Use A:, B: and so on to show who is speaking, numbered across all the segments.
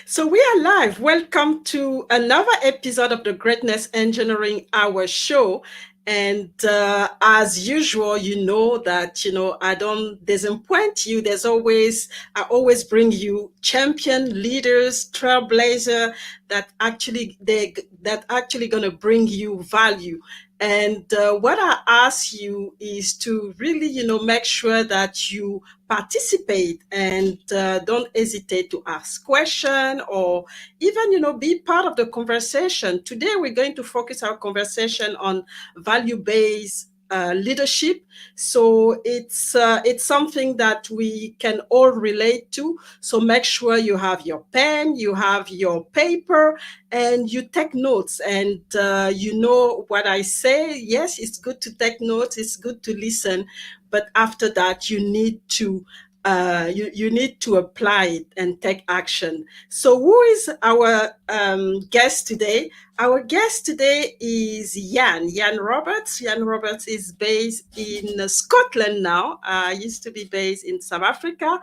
A: So we are live. Welcome to another episode of the Greatness Engineering Hour show. And as usual, you know that I don't disappoint you. I always bring you champion leaders, trailblazer that actually gonna bring you value. And what I ask you is to really, make sure that you participate and don't hesitate to ask question or even be part of the conversation. Today we're going to focus our conversation on value-based leadership. So it's something that we can all relate to. So make sure you have your pen, you have your paper, and you take notes. And you know what I say. Yes, it's good to take notes. It's good to listen, but after that, you need to apply it and take action. So, who is our guest today? Our guest today is Jan Roberts. Jan Roberts is based in Scotland now. Used to be based in South Africa,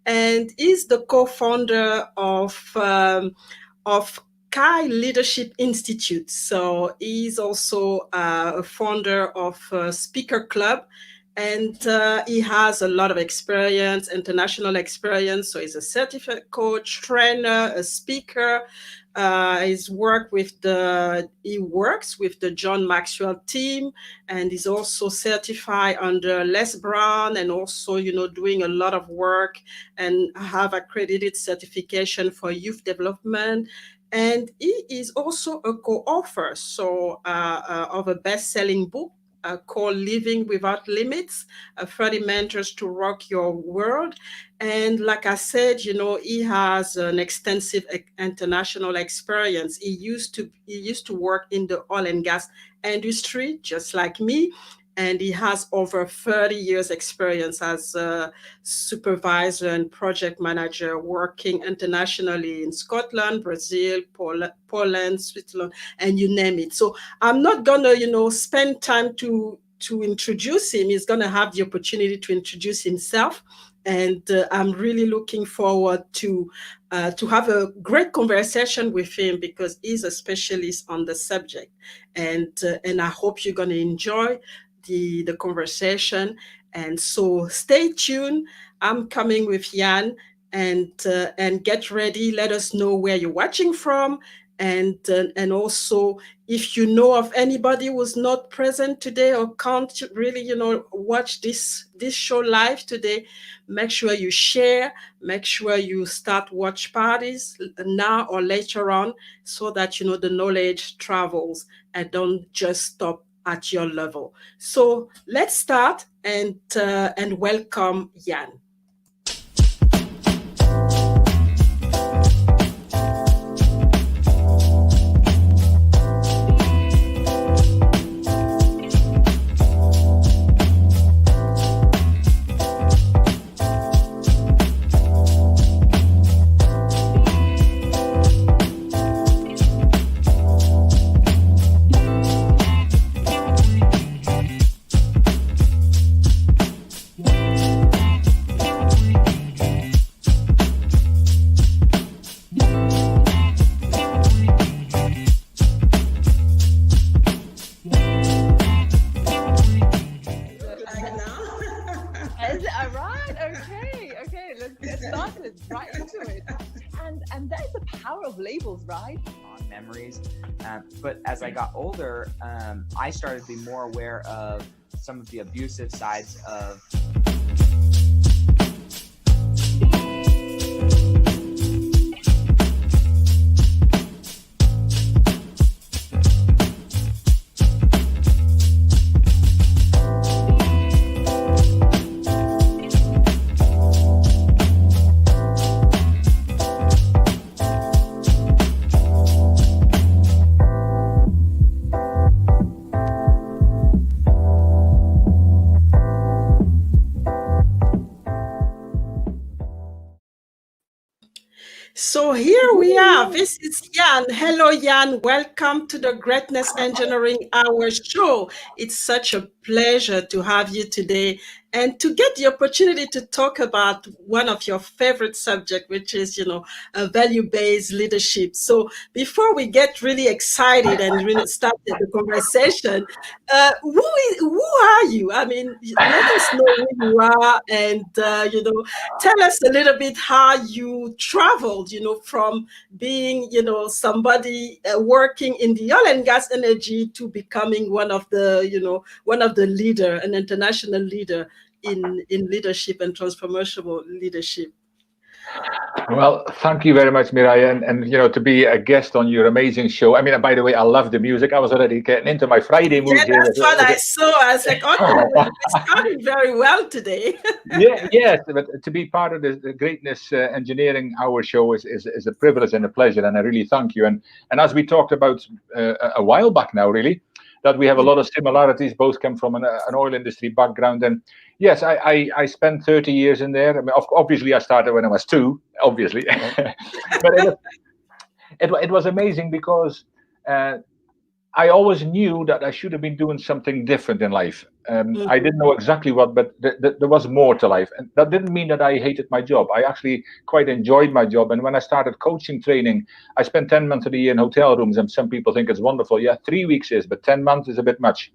A: and is the co-founder of Kai Leadership Institute. So he's also a founder of Speaker Club, and he has a lot of experience, international experience. So he's a certified coach, trainer, a speaker. He works with the John Maxwell Team, and he's also certified under Les Brown, and also doing a lot of work and have accredited certification for youth development. And he is also a co-author of a best-selling book called Living Without Limits, 30 Mentors to Rock Your World. And like I said, he has an extensive international experience. He used to work in the oil and gas industry, just like me. And he has over 30 years experience as a supervisor and project manager working internationally in Scotland, Brazil, Poland, Switzerland, and you name it. So I'm not gonna, spend time to introduce him. He's gonna have the opportunity to introduce himself. And I'm really looking forward to have a great conversation with him because he's a specialist on the subject. And I hope you're gonna enjoy the conversation. And so stay tuned. I'm coming with Jan, and get ready. Let us know where you're watching from, and also if you know of anybody who's not present today or can't really watch this show live today, make sure you share, make sure you start watch parties now or later on, so that the knowledge travels and don't just stop at your level. So let's start and welcome Jan.
B: Right? On memories. But as I got older, I started to be more aware of some of the abusive sides of
A: So here we are. This is Jan. Hello, Jan. Welcome to the Greatness Engineering Hour show. It's such a pleasure to have you today. and to get the opportunity to talk about one of your favorite subjects, which is, value-based leadership. So before we get really excited and really start the conversation, who are you? I mean, let us know who you are, and tell us a little bit how you traveled, from being, somebody working in the oil and gas energy to becoming one of the leader, an international leader in leadership and transformational leadership.
C: Well, thank you very much, Mirai, and to be a guest on your amazing show. I mean, by the way, I love the music. I was already getting into my Friday mood
A: Yeah,
C: here.
A: that's what I saw. I was like, oh, we're starting very well today.
C: Yes, but to be part of the Greatness Engineering Hour show is a privilege and a pleasure, and I really thank you. And as we talked about a while back now, really, that we have a lot of similarities. Both come from an oil industry background, and yes, I spent 30 years in there. I mean, obviously, I started when I was 2, obviously, but it was amazing because. I always knew that I should have been doing something different in life. I didn't know exactly what, but there was more to life. And that didn't mean that I hated my job. I actually quite enjoyed my job. And when I started coaching training, I spent 10 months of the year in hotel rooms. And some people think it's wonderful. Yeah, 3 weeks is, but 10 months is a bit much.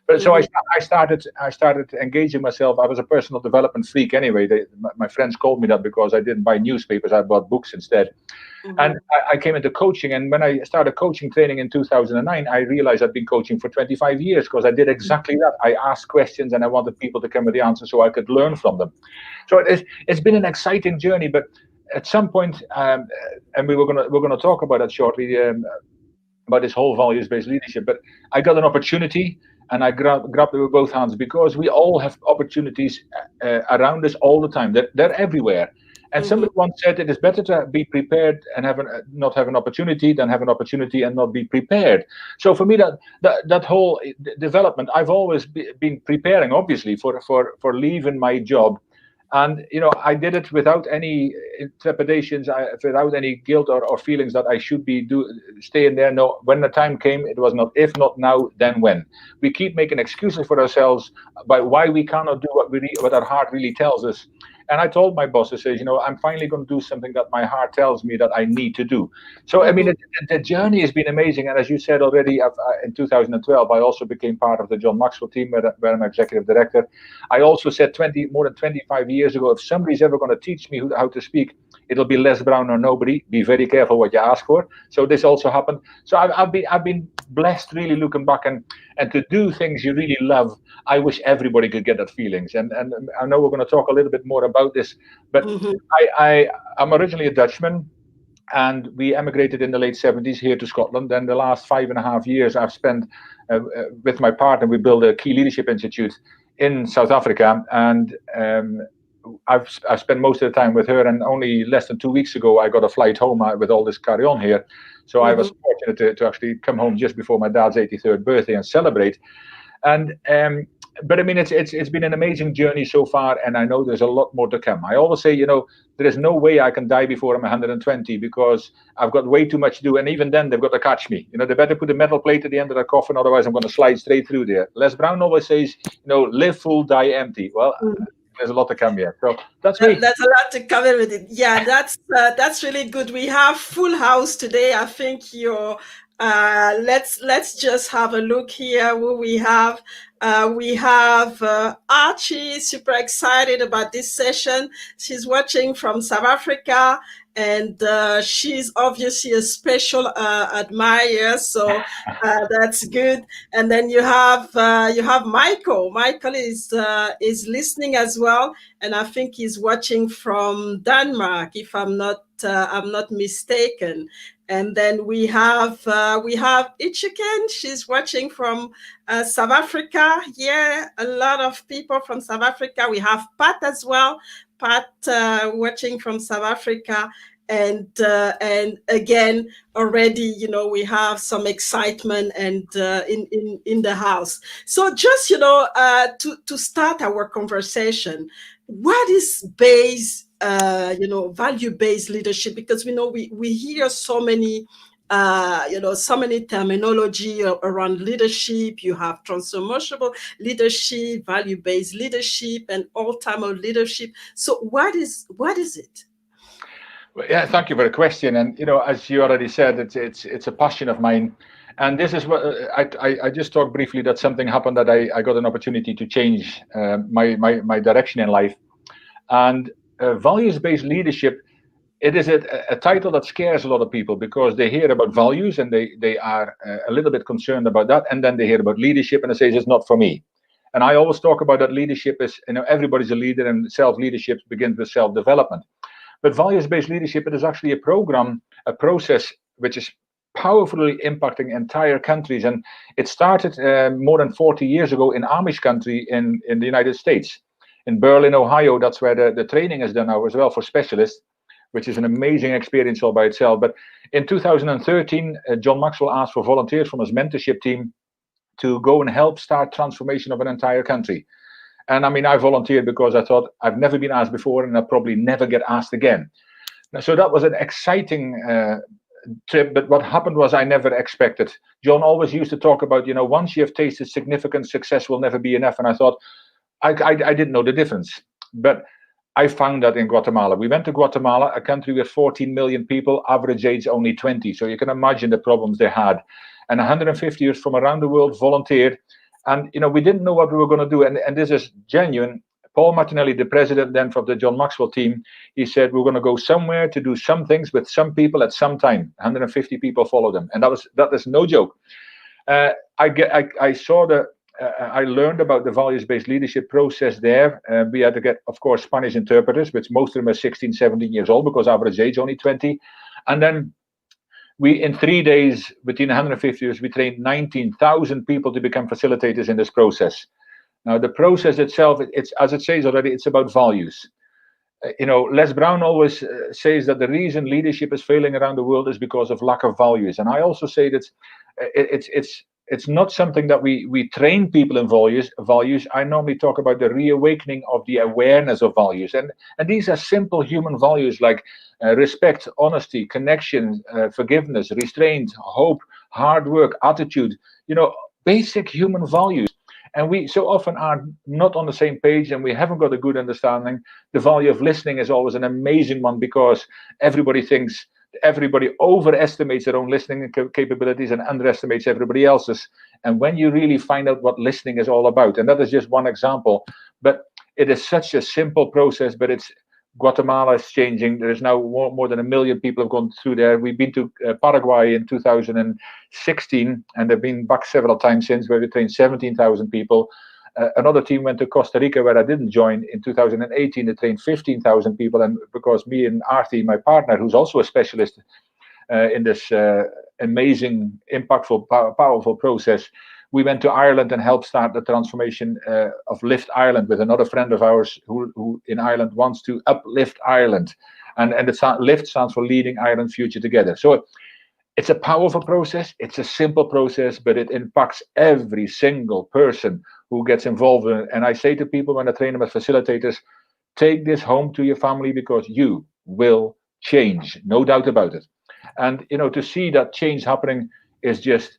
C: But so I started engaging myself. I was a personal development freak anyway. My friends called me that because I didn't buy newspapers. I bought books instead. And I came into coaching, and when I started coaching training in 2009, I realized I'd been coaching for 25 years because I did exactly that. I asked questions, and I wanted people to come with the answers so I could learn from them. So it's been an exciting journey, but at some point, and we're gonna talk about that shortly, about this whole values-based leadership. But I got an opportunity, and I grabbed it with both hands because we all have opportunities around us all the time. They're everywhere. And somebody once said it is better to be prepared and not have an opportunity than have an opportunity and not be prepared. So for me, that whole development, I've always been preparing, obviously, for leaving my job. And I did it without any trepidations, without any guilt or feelings that I should be staying there. No, when the time came, it was not if not now, then when. We keep making excuses for ourselves about why we cannot do what our heart really tells us. And I told my boss, I said, I'm finally going to do something that my heart tells me that I need to do. So, I mean, the journey has been amazing. And as you said already, in 2012, I also became part of the John Maxwell Team, where I'm executive director. I also said more than 25 years ago, if somebody's ever going to teach me how to speak, it'll be Les Brown or nobody. Be very careful what you ask for. So this also happened. So I've been blessed, really, looking back, and to do things you really love. I wish everybody could get that feelings. And I know we're going to talk a little bit more about this, but I'm originally a Dutchman, and we emigrated in the late 70s here to Scotland. And the last 5.5 years I've spent with my partner. We built a key leadership institute in South Africa, and I've spent most of the time with her. And only less than 2 weeks ago, I got a flight home with all this carry on here. So I was fortunate to actually come home just before my dad's 83rd birthday and celebrate. And but I mean, it's been an amazing journey so far, and I know there's a lot more to come. I always say, there is no way I can die before I'm 120 because I've got way too much to do, and even then they've got to catch me. They better put a metal plate at the end of the coffin, otherwise I'm going to slide straight through there. Les Brown always says, live full, die empty. Well, there's a lot to come yet. So that's me.
A: That's a lot to cover with it. Yeah, that's really good. We have full house today. I think you're. Let's just have a look here. Who we have. We have Archie, super excited about this session. She's watching from South Africa, and she's obviously a special admirer, so that's good. And then you have Michael. Michael is listening as well, and I think he's watching from Denmark, if I'm not mistaken. And then we have Ichiken. She's watching from South Africa. Yeah, a lot of people from South Africa. We have Pat as well. Pat watching from South Africa. And again, already, we have some excitement and in the house. So just to start our conversation, what is value-based leadership? Because we know we hear so many so many terminology around leadership. You have transformational leadership, value-based leadership, and all-time leadership. So what is it?
C: Yeah, thank you for the question. And as you already said, it's a passion of mine. And this is what I just talked briefly that something happened that I got an opportunity to change my direction in life. And values-based leadership, it is a title that scares a lot of people because they hear about values and they are a little bit concerned about that, and then they hear about leadership and they say it's not for me. And I always talk about that leadership is, everybody's a leader, and self-leadership begins with self-development. But values-based leadership, it is actually a program, a process which is powerfully impacting entire countries. And it started more than 40 years ago in Amish country in the United States. In Berlin, Ohio, that's where the training is done now as well for specialists, which is an amazing experience all by itself. But in 2013, John Maxwell asked for volunteers from his mentorship team to go and help start transformation of an entire country. And I mean, I volunteered because I thought I've never been asked before and I'll probably never get asked again. So that was an exciting trip. But what happened was I never expected. John always used to talk about, once you have tasted significant success will never be enough. And I thought, I didn't know the difference. But I found that in Guatemala. We went to Guatemala, a country with 14 million people, average age only 20. So you can imagine the problems they had. And 150 years from around the world volunteered. And, we didn't know what we were going to do. And this is genuine. Paul Martinelli, the president then of the John Maxwell team, he said, we're going to go somewhere to do some things with some people at some time. 150 people followed them. And that is no joke. I learned about the values-based leadership process there. We had to get, of course, Spanish interpreters, which most of them are 16, 17 years old because average age only 20. And then we, in 3 days, between 150 years, we trained 19,000 people to become facilitators in this process. Now, the process itself, it's as it says already, it's about values. Les Brown always says that the reason leadership is failing around the world is because of lack of values. And I also say that it's not something that we train people in values. I normally talk about the reawakening of the awareness of values. And these are simple human values like respect, honesty, connection, forgiveness, restraint, hope, hard work, attitude, basic human values. And we so often are not on the same page and we haven't got a good understanding. The value of listening is always an amazing one because everybody overestimates their own listening capabilities and underestimates everybody else's. And when you really find out what listening is all about, and that is just one example, but it is such a simple process, but Guatemala is changing. There is now more than 1 million people have gone through there. We've been to Paraguay in 2016, and they've been back several times since, where we trained 17,000 people. Another team went to Costa Rica, where I didn't join. In 2018, they trained 15,000 people. And because me and Arti, my partner, who's also a specialist in this amazing, impactful, powerful process, we went to Ireland and helped start the transformation of Lift Ireland with another friend of ours who in Ireland wants to uplift Ireland. And LIFT stands for Leading Ireland's Future Together. So it's a powerful process. It's a simple process, but it impacts every single person who gets involved in it. And I say to people when I train them as facilitators, take this home to your family because you will change, no doubt about it. And, to see that change happening is just,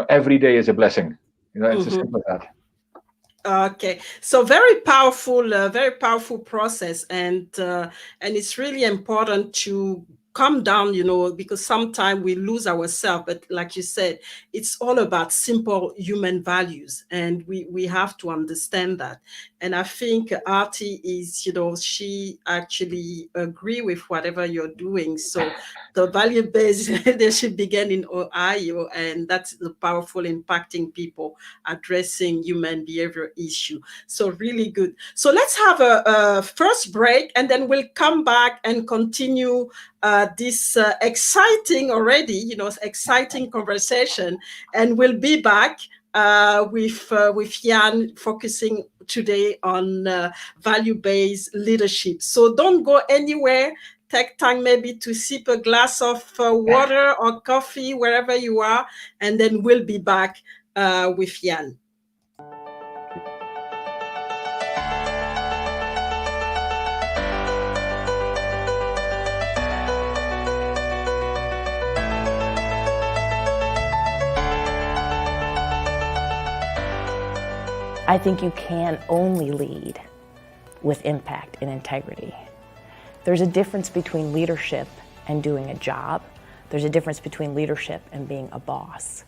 C: every day is a blessing. It's as simple as that.
A: Okay, so very powerful process, and it's really important to come down, because sometimes we lose ourselves. But like you said, it's all about simple human values, and we have to understand that. And I think Arti is, she actually agree with whatever you're doing. So the value-based leadership began in Ohio, and that's the powerful impacting people addressing human behavior issue. So really good. So let's have a first break, and then we'll come back and continue this exciting exciting conversation, and we'll be back with Jan focusing today on value-based leadership. So don't go anywhere. Take time maybe to sip a glass of water or coffee wherever you are, and then we'll be back with Jan.
D: I think you can only lead with impact and integrity. There's a difference between leadership and doing a job. There's a difference between leadership and being a boss.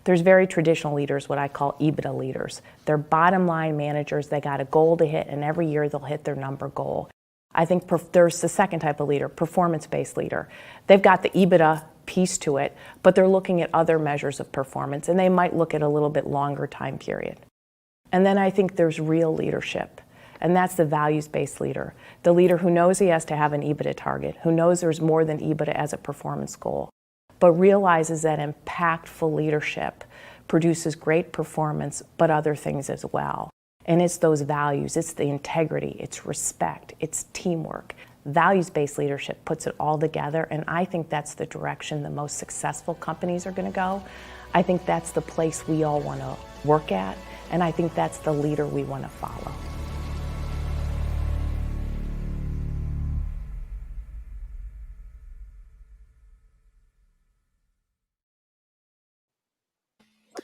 D: There's very traditional leaders, what I call EBITDA leaders. They're bottom line managers. They got a goal to hit, and every year they'll hit their number goal. I think there's the second type of leader, performance-based leader. They've got the EBITDA piece to it, but they're looking at other measures of performance, and they might look at a little bit longer time period. And then I think there's real leadership, and that's the values-based leader. The leader who knows he has to have an EBITDA target, who knows there's more than EBITDA as a performance goal, but realizes that impactful leadership produces great performance, but other things as well. And it's those values, it's the integrity, it's respect, it's teamwork. Values-based leadership puts it all together, and I think that's the direction the most successful companies are going to go. I think that's the place we all want to work at, and I think that's the leader we want to follow.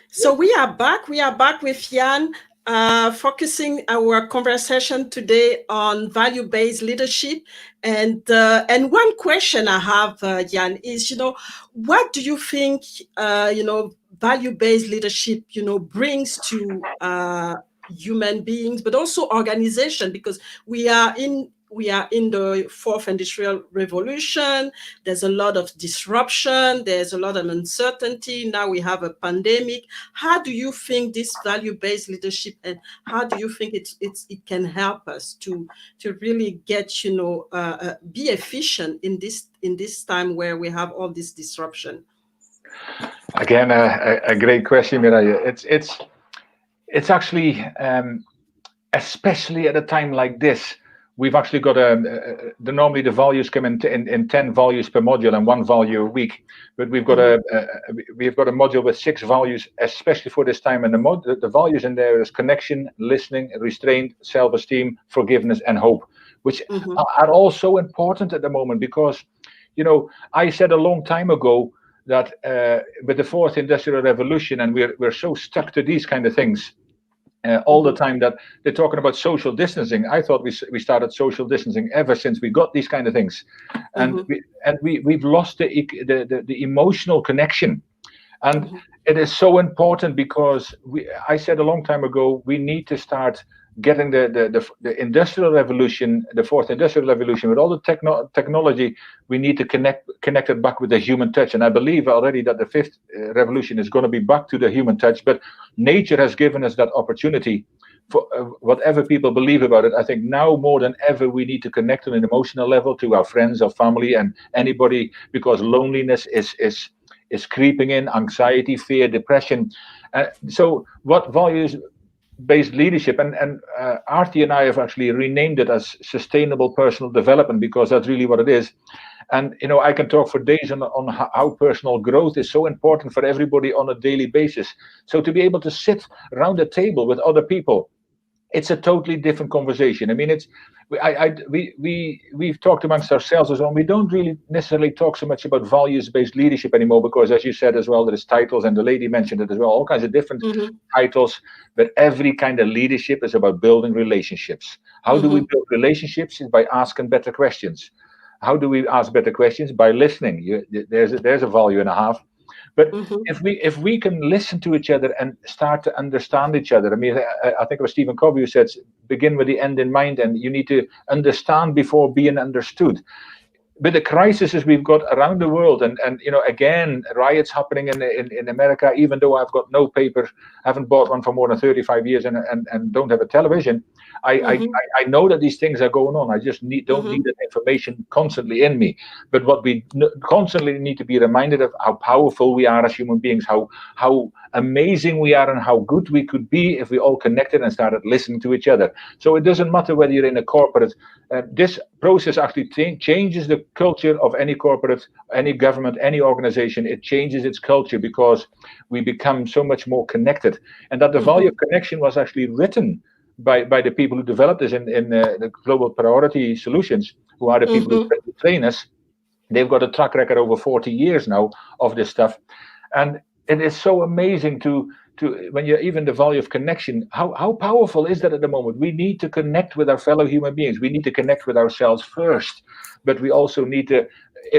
A: So we are back. We are back with Jan, focusing our conversation today on value-based leadership. And one question I have, Jan, is, what do you think, value-based leadership, brings to human beings, but also organization, because we are in the fourth industrial revolution. There's a lot of disruption. There's a lot of uncertainty. Now we have a pandemic. How do you think this value-based leadership, and how do you think it can help us to really get, be efficient in this time where we have all this disruption?
C: Again, a great question, Mireille. It's actually, especially at a time like this, we've actually got normally the values come in 10 values per module and 1 value a week, but we've got a module with 6 values, especially for this time. And the values in there is connection, listening, restraint, self-esteem, forgiveness, and hope, which are all so important at the moment, because, I said a long time ago that with the fourth industrial revolution, and we're so stuck to these kind of things all the time, that they're talking about social distancing. I thought we started social distancing ever since we got these kind of things, and we've lost the emotional connection, and it is so important, because I said a long time ago, we need to start getting the industrial revolution, the fourth industrial revolution, with all the technology. We need to connect it back with the human touch. And I believe already that the fifth revolution is going to be back to the human touch. But nature has given us that opportunity. For whatever people believe about it, I think now more than ever we need to connect on an emotional level to our friends, our family, and anybody, because loneliness is creeping in, anxiety, fear, depression. So what values-based leadership, and Artie and I have actually renamed it as sustainable personal development, because that's really what it is. And I can talk for days on how personal growth is so important for everybody on a daily basis. So to be able to sit around a table with other people, it's a totally different conversation. I mean, we've talked amongst ourselves as well. We don't really necessarily talk so much about values-based leadership anymore, because, as you said as well, there's titles, and the lady mentioned it as well, all kinds of different titles. But every kind of leadership is about building relationships. How do we build relationships? Is by asking better questions. How do we ask better questions? By listening. There's a value and a half. But if we can listen to each other and start to understand each other, I mean, I think it was Stephen Covey who said, begin with the end in mind, and you need to understand before being understood. With the crises we've got around the world, and again, riots happening in America, even though I've got no paper, haven't bought one for more than 35 years, and don't have a television, I know that these things are going on. I just don't need that information constantly in me. But what we constantly need to be reminded of, how powerful we are as human beings, how amazing we are, and how good we could be if we all connected and started listening to each other. So it doesn't matter whether you're in a corporate. This process actually changes the culture of any corporate, any government, any organization. It changes its culture, because we become so much more connected. And that the value of connection was actually written by the people who developed this in the Global Priority Solutions, who are the people who train us. They've got a track record over 40 years now of this stuff. And it is so amazing to when you're even the value of connection, how powerful is that at the moment? We need to connect with our fellow human beings. We need to connect with ourselves first, but we also need to,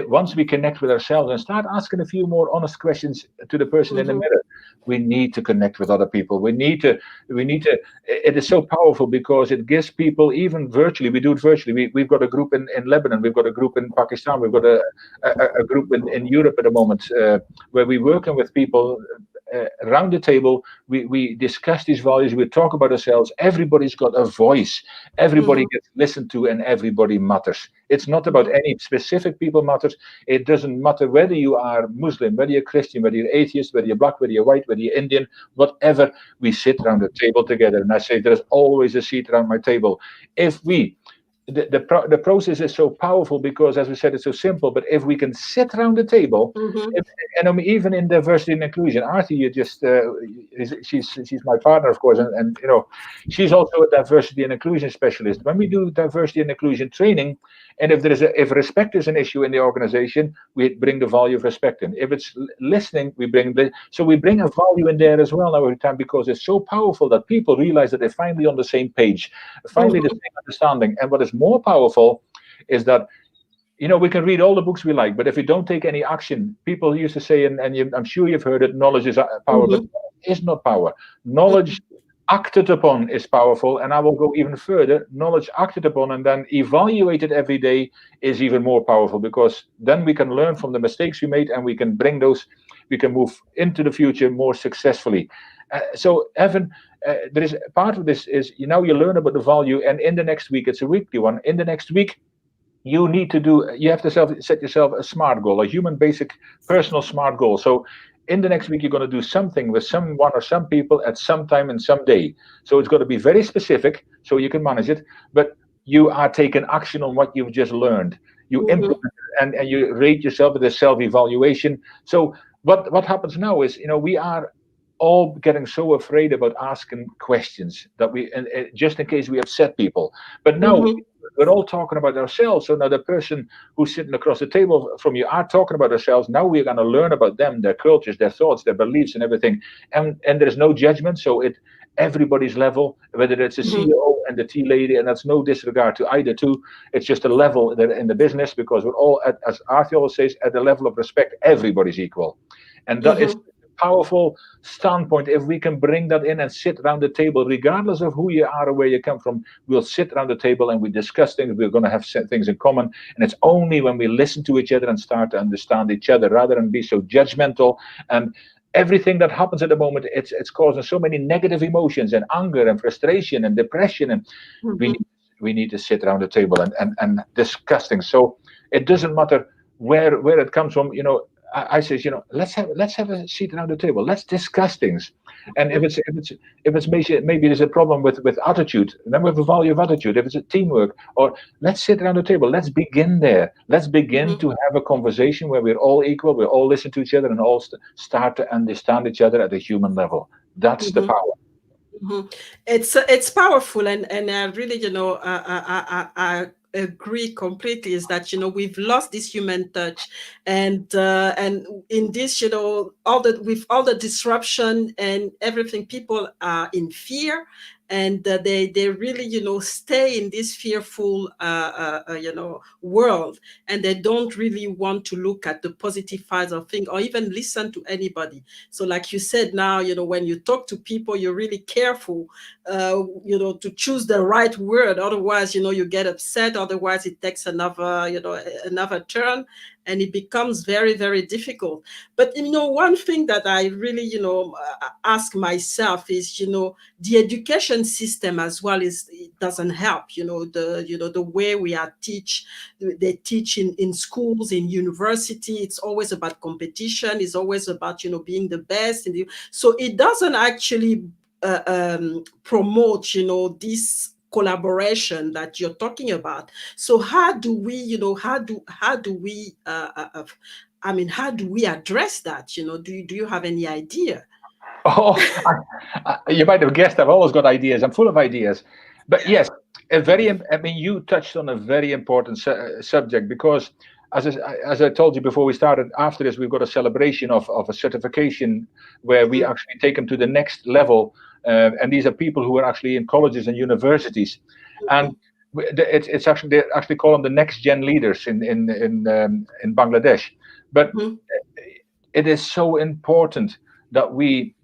C: once we connect with ourselves and start asking a few more honest questions to the person in the mirror, we need to connect with other people. We need to, it is so powerful because it gives people, even virtually, we do it virtually. We've got a group in Lebanon, we've got a group in Pakistan, we've got a group in Europe at the moment, where we're working with people around the table. We discuss these values, we talk about ourselves. Everybody's got a voice, everybody gets listened to, and everybody matters. It's not about any specific people matters. It doesn't matter whether you are Muslim, whether you're Christian, whether you're atheist, whether you're black, whether you're white, whether you're Indian, whatever. We sit around the table together, and I say there's always a seat around my table. If we the process is so powerful because, as we said, it's so simple. But if we can sit around the table, and even in diversity and inclusion, Artie, you just she's my partner, of course, and she's also a diversity and inclusion specialist. When we do diversity and inclusion training, and if respect is an issue in the organization, we bring the value of respect in. If it's listening, we bring a value in there as well every time, because it's so powerful that people realize that they're finally on the same page, finally the same understanding. And what is more powerful is that we can read all the books we like, but if we don't take any action, people used to say, and I'm sure you've heard it, knowledge is power, but it's not power. Knowledge acted upon is powerful, and I will go even further. Knowledge acted upon and then evaluated every day is even more powerful, because then we can learn from the mistakes we made, and we can move into the future more successfully. So Evan, there is part of this is you learn about the value, and in the next week, it's a weekly one. In the next week, you have to set yourself a SMART goal, a human basic personal SMART goal. So in the next week, you're going to do something with someone or some people at some time and some day. So it's got to be very specific so you can manage it, but you are taking action on what you've just learned. You implement it, and you rate yourself with a self-evaluation. So what happens now is, we are all getting so afraid about asking questions that just in case we upset people. But now we're all talking about ourselves. So now the person who's sitting across the table from you are talking about ourselves. Now we're going to learn about them, their cultures, their thoughts, their beliefs, and everything. And there's no judgment. So everybody's level, whether it's a CEO and the tea lady, and that's no disregard to either two. It's just a level in the business, because we're all, as Arthur always says, at the level of respect. Everybody's equal, and that is powerful standpoint. If we can bring that in and sit around the table, regardless of who you are or where you come from, we'll sit around the table and we discuss things. We're going to have things in common, and it's only when we listen to each other and start to understand each other, rather than be so judgmental. And everything that happens at the moment, it's causing so many negative emotions and anger and frustration and depression, and we need to sit around the table and discuss things. So it doesn't matter where it comes from. I say, let's have a seat around the table. Let's discuss things. And if it's maybe there's a problem with attitude, then we have a value of attitude. If it's a teamwork, or let's sit around the table. Let's begin there. Let's begin to have a conversation where we're all equal. We all listen to each other and all start to understand each other at a human level. That's the power.
A: It's powerful, and I really, I agree completely, is that we've lost this human touch, and in this, with all the disruption and everything, people are in fear, and they really stay in this fearful world, and they don't really want to look at the positive sides of things or even listen to anybody. So like you said, now when you talk to people, you're really careful to choose the right word. Otherwise you get upset. Otherwise it takes another turn, and it becomes very, very difficult. But one thing that I really ask myself is the education system as well it doesn't help. The way they teach in schools, in university, it's always about competition. It's always about being the best, so it doesn't actually promote this collaboration that you're talking about. So how do we how do we address that? Do you have any idea?
C: You might have guessed I've always got ideas. I'm full of ideas. But yes, you touched on a very important subject, because as I told you before we started, after this we've got a celebration of a certification where we actually take them to the next level, and these are people who are actually in colleges and universities, and it's actually, they actually call them the next gen leaders in Bangladesh. But it is so important that we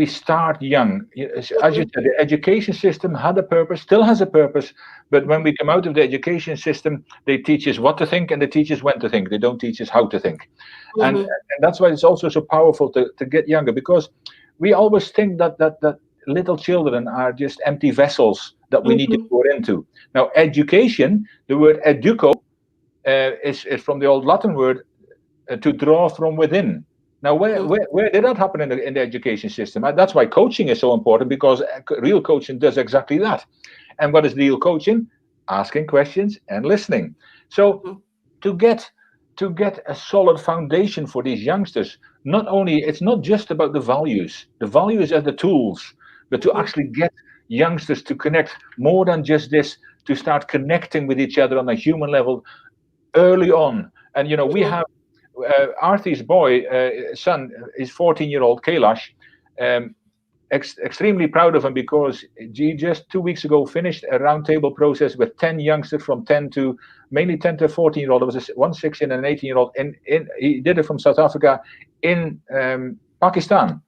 C: start young. As you said, the education system had a purpose, still has a purpose, but when we come out of the education system, they teach us what to think and they teach us when to think. They don't teach us how to think. And that's why it's also so powerful to get younger, because we always think that little children are just empty vessels that we need to pour into. Now, education, the word educo, is from the old Latin word to draw from within. Now, where did that happen in the education system? That's why coaching is so important, because real coaching does exactly that. And what is real coaching? Asking questions and listening. So to get a solid foundation for these youngsters, it's not just about the values. The values are the tools, but to actually get youngsters to connect more than just this, to start connecting with each other on a human level early on. And we have Arthi's son is 14-year-old Kailash. Extremely proud of him, because he just 2 weeks ago finished a roundtable process with 10 youngsters from 10 to 14-year-old. There was one 16 and an 18-year-old. He did it from South Africa in Pakistan.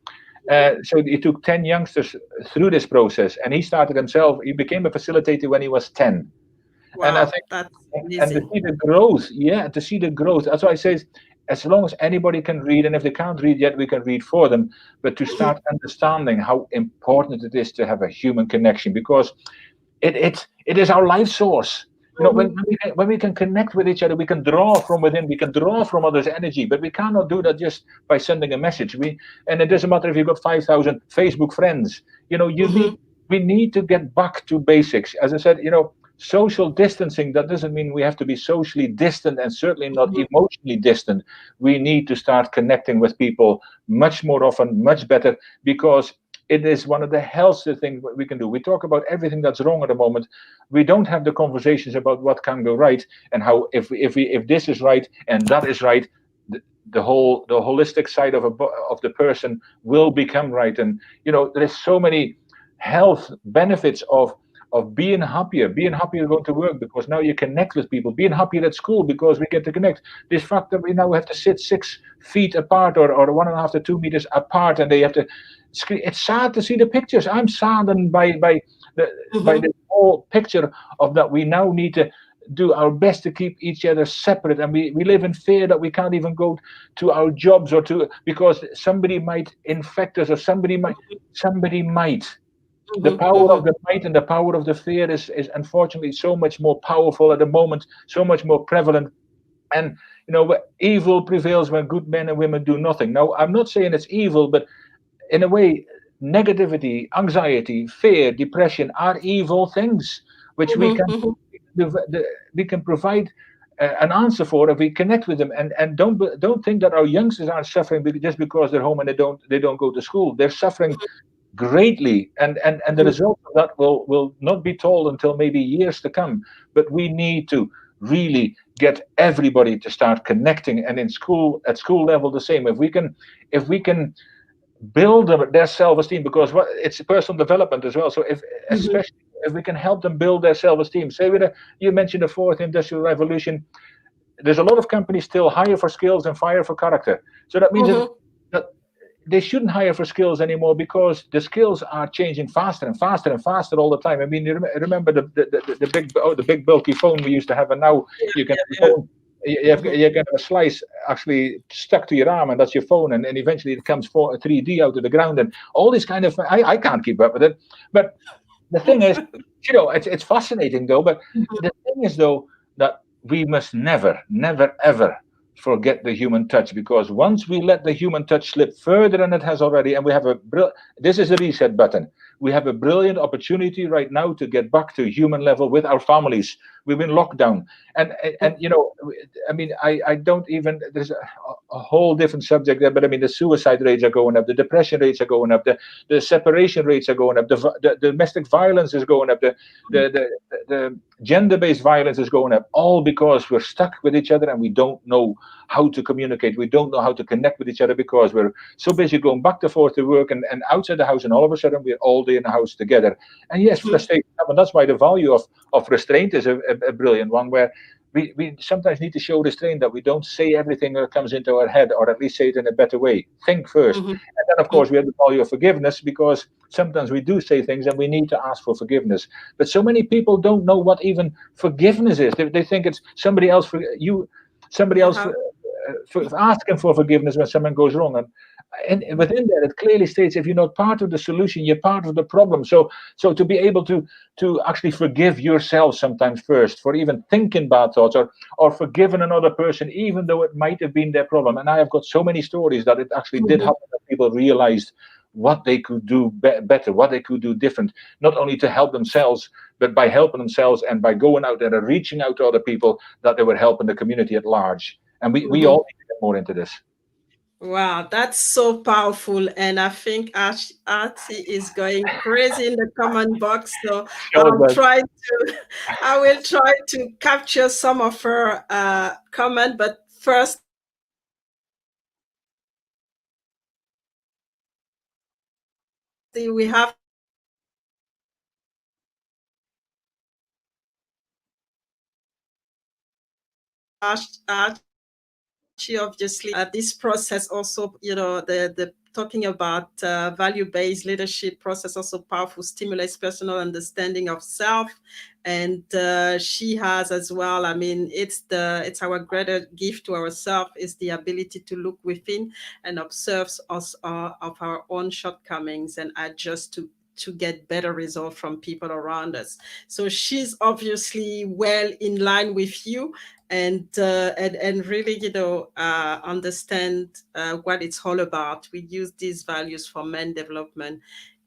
C: So he took 10 youngsters through this process, and he started himself. He became a facilitator when he was 10.
A: Wow,
C: and I think,
A: that's
C: and
A: amazing.
C: to see the growth. That's why I say, as long as anybody can read, and if they can't read yet, we can read for them. But to start understanding how important it is to have a human connection, because it is our life source. When we can connect with each other, we can draw from within, we can draw from others' energy, but we cannot do that just by sending a message. And it doesn't matter if you've got 5,000 Facebook friends. We need to get back to basics. As I said, social distancing, that doesn't mean we have to be socially distant, and certainly not emotionally distant. We need to start connecting with people much more often, much better, because it is one of the healthy things we can do. We talk about everything that's wrong at the moment. We don't have the conversations about what can go right, and how if this is right and that is right, the holistic side of the person will become right. And there is so many health benefits of being happier going to work, because now you connect with people, being happier at school because we get to connect. This fact that we now have to sit 6 feet apart, or 1.5 to 2 meters apart, and they have to screen. It's sad to see the pictures. I'm saddened by the whole picture of that. We now need to do our best to keep each other separate, and we live in fear that we can't even go to our jobs, because somebody might infect us, or somebody might. The power of the might and the power of the fear is unfortunately so much more powerful at the moment, so much more prevalent. And evil prevails when good men and women do nothing. Now, I'm not saying it's evil, but in a way, negativity, anxiety, fear, depression are evil things, which we can provide an answer for if we connect with them. And don't think that our youngsters are suffering just because they're home and they don't go to school. They're suffering greatly, and the result of that will not be told until maybe years to come. But we need to really get everybody to start connecting, and at school level the same. If we can build their self-esteem, because it's personal development as well. So especially if we can help them build their self-esteem. Say you mentioned the 4th industrial revolution. There's a lot of companies still hire for skills and fire for character. So that means that they shouldn't hire for skills anymore, because the skills are changing faster and faster and faster all the time. I mean, you remember the big bulky phone we used to have, and now you can have a phone. You can have a slice actually stuck to your arm, and that's your phone, and eventually it comes 3D out of the ground, and all this kind of. I can't keep up with it, but the thing is, it's fascinating though. But the thing is though, that we must never, ever forget the human touch, because once we let the human touch slip further than it has already, and we have this is the reset button. We have a brilliant opportunity right now to get back to human level with our families, we've been locked down. And you know, I mean, I don't even, there's a whole different subject there, but I mean, the suicide rates are going up, the depression rates are going up, the separation rates are going up, the domestic violence is going up, the gender-based violence is going up, all because we're stuck with each other and we don't know how to communicate. We don't know how to connect with each other because we're so busy going back and forth to work and outside the house, and all of a sudden we're all day in the house together. And yes, frustration. And that's why the value of restraint is a brilliant one, where we sometimes need to show restraint, that we don't say everything that comes into our head, or at least say it in a better way. Think first. And then, of course, we have the value of forgiveness, because sometimes we do say things and we need to ask for forgiveness. But so many people don't know what even forgiveness is. They think it's somebody else asking for forgiveness when someone goes wrong. And within that, it clearly states, if you're not part of the solution, you're part of the problem. So to be able to actually forgive yourself sometimes first for even thinking bad thoughts, or forgiving another person, even though it might have been their problem. And I have got so many stories that it actually did happen, that people realized what they could do better, what they could do different, not only to help themselves, but by helping themselves and by going out there and reaching out to other people, that they were helping the community at large. And we all need to get more into this.
A: Wow, that's so powerful. And I think Artie is going crazy in the comment box. So I will try to capture some of her comment. But first, we have Archie, obviously, this process also, the talking about value-based leadership process, also powerful, stimulates personal understanding of self. And she has as well, I mean, it's our greater gift to ourselves, is the ability to look within and observe us of our own shortcomings and adjust to get better results from people around us. So she's obviously well in line with you, and really, understand what it's all about. We use these values for men development.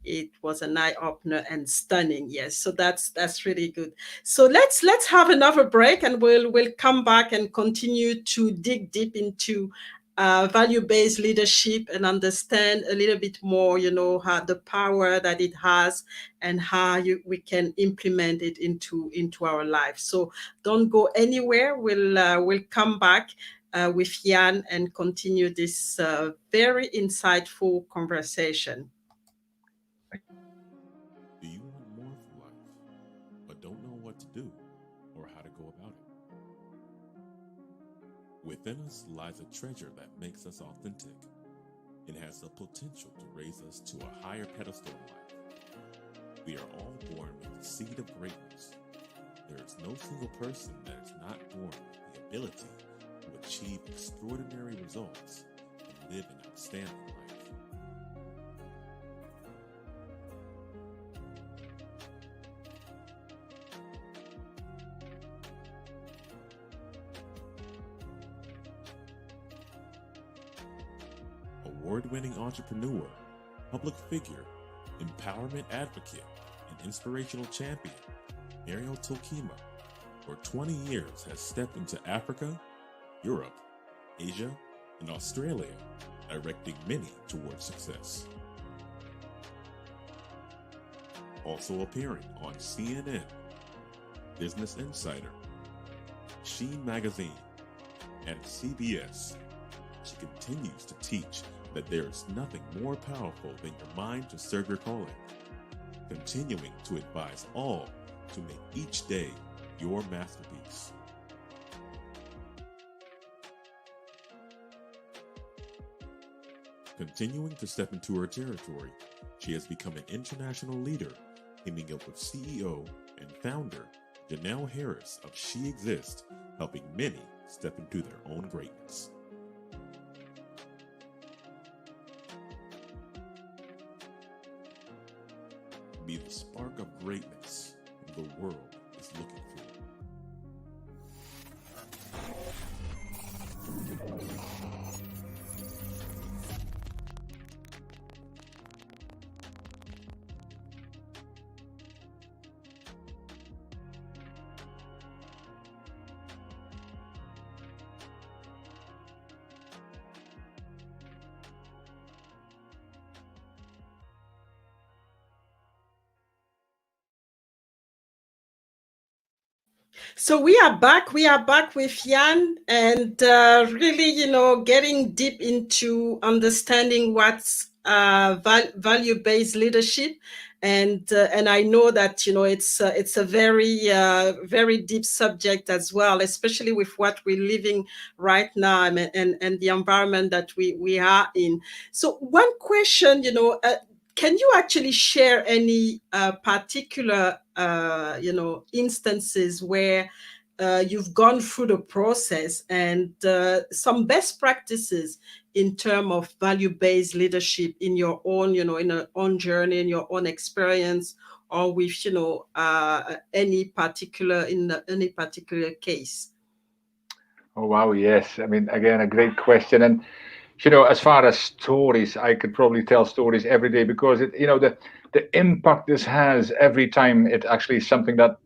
A: It was an eye opener and stunning. Yes, so that's really good. So let's have another break, and we'll come back and continue to dig deep into value-based leadership and understand a little bit more, how the power that it has and how we can implement it into our life. So don't go anywhere. We'll come back with Jan and continue this very insightful conversation.
E: Do you want more from life, but don't know what to do or how to go about it? Within us lies a treasure that makes us authentic. It has the potential to raise us to a higher pedestal in life. We are all born with the seed of greatness. There is no single person that is not born with the ability to achieve extraordinary results and live an outstanding life. Award-winning entrepreneur, public figure, empowerment advocate, and inspirational champion, Ariel Tokima, for 20 years has stepped into Africa, Europe, Asia, and Australia, directing many towards success. Also appearing on CNN, Business Insider, Sheen Magazine, and CBS, she continues to teach that there is nothing more powerful than your mind to serve your calling, continuing to advise all to make each day your masterpiece. Continuing to step into her territory, she has become an international leader, teaming up with CEO and founder Janelle Harris of She Exists, helping many step into their own greatness. Be the spark of greatness the world is looking for.
A: So we are back. We are back with Jan, and really, getting deep into understanding what's value-based leadership, and I know that it's a very very deep subject as well, especially with what we're living right now and the environment that we are in. So one question, can you actually share any particular instances where you've gone through the process and some best practices in terms of value-based leadership in your own, in your own journey, in your own experience, or with, any particular case?
C: Oh wow, yes. I mean, again, a great question. And as far as stories, I could probably tell stories every day, because the impact this has every time, it actually is something that,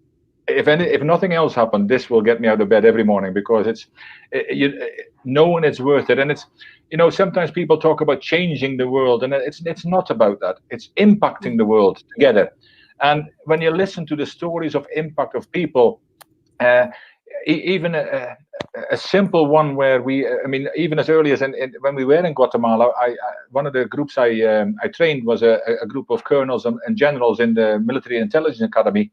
C: if nothing else happened, this will get me out of bed every morning, because knowing it's worth it. And it's, sometimes people talk about changing the world, and it's not about that. It's impacting the world together. And when you listen to the stories of impact of people, even a simple one where even as early as when we were in Guatemala, one of the groups I trained was a group of colonels and generals in the military intelligence academy.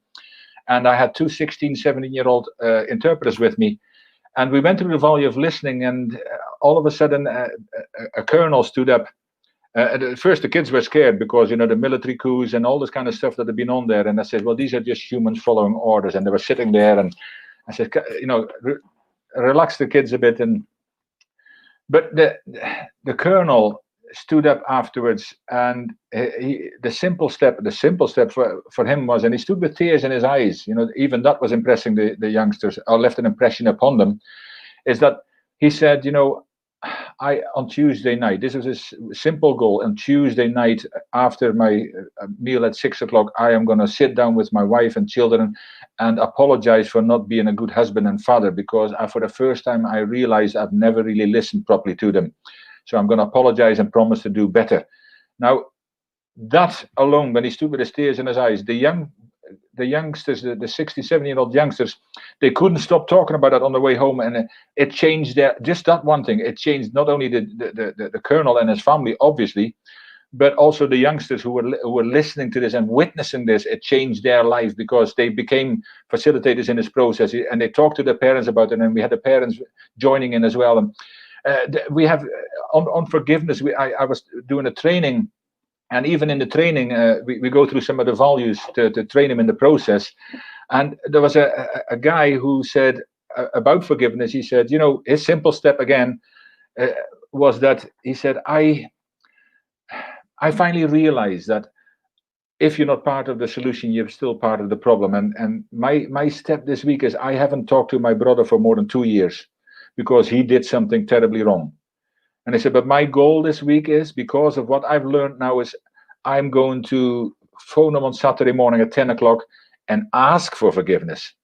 C: And I had two 16, 17-year-old interpreters with me. And we went through the value of listening, and all of a sudden a colonel stood up. At first the kids were scared, because the military coups and all this kind of stuff that had been on there. And I said, well, these are just humans following orders. And they were sitting there, and I said, relax the kids a bit. But the colonel stood up afterwards, and the simple step for him was, and he stood with tears in his eyes, even that was impressing the youngsters, or left an impression upon them, is that he said, on Tuesday night, this was his simple goal, on Tuesday night after my meal at 6:00, I am going to sit down with my wife and children and apologize for not being a good husband and father, because for the first time I realized I've never really listened properly to them. So I'm going to apologize and promise to do better. Now, that alone, when he stood with his tears in his eyes, the youngsters, the 67-year-old youngsters, they couldn't stop talking about it on the way home. And it changed just that one thing. It changed not only the colonel and his family, obviously, but also the youngsters who were listening to this and witnessing this. It changed their life, because they became facilitators in this process, and they talked to their parents about it, and we had the parents joining in as well. And we have on forgiveness. I was doing a training, and even in the training, we go through some of the values to train him in the process. And there was a guy who said about forgiveness. He said, his simple step again was that he said, I finally realized that if you're not part of the solution, you're still part of the problem. And my step this week is, I haven't talked to my brother for more than 2 years, because he did something terribly wrong. And I said, but my goal this week is, because of what I've learned now, is I'm going to phone him on Saturday morning at 10:00 and ask for forgiveness.